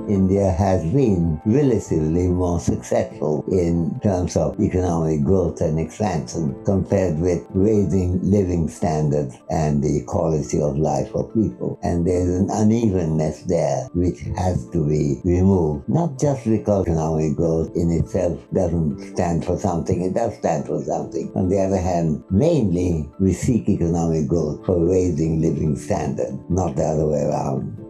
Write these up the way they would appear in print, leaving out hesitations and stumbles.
India has been relatively more successful in terms of economic growth and expansion compared with raising living standards and the quality of life of people. And there's an unevenness there which has to be removed, not just because economic growth in itself doesn't stand for something, it does stand for something. On the other hand, mainly we seek economic growth for raising living standards, not the other way around.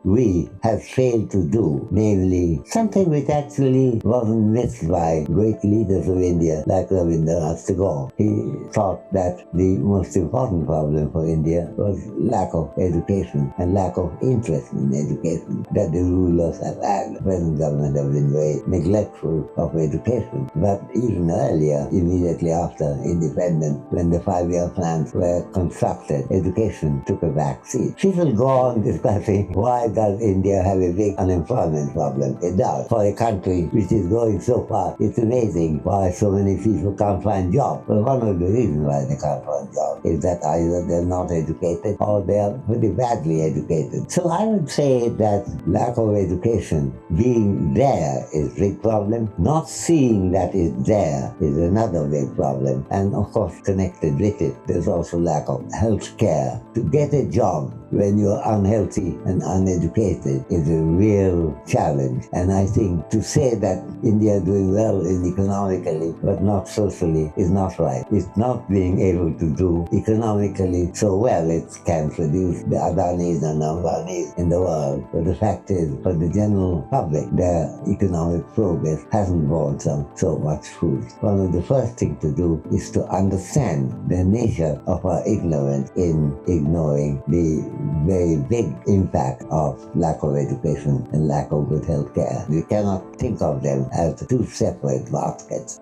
We have failed to do, namely something which actually wasn't missed by great leaders of India like Rabindranath Tagore. He thought that the most important problem for India was lack of education and lack of interest in education that the rulers have had. The present government have been very neglectful of education. But even earlier, immediately after independence, when the 5-year plans were constructed, education took a back seat. People go on discussing why does India have a big unemployment problem? It does. For a country which is growing so fast, it's amazing why so many people can't find jobs. Well, one of the reasons why they can't find jobs is that either they're not educated or they're pretty badly educated. So I would say that lack of education, being there is a big problem. Not seeing that it's there is another big problem. And of course, connected with it, there's also lack of health care. To get a job when you're unhealthy and uneducated is a real challenge. And I think to say that India is doing well economically but not socially is not right. It's not being able to do economically so well. It can produce the Adanis and Ambanis in the world. But the fact is, for the general public, their economic progress hasn't borne so much fruit. One of the first things to do is to understand the nature of our ignorance in ignoring the very big impact of lack of education and lack of good health care. We cannot think of them as two separate baskets.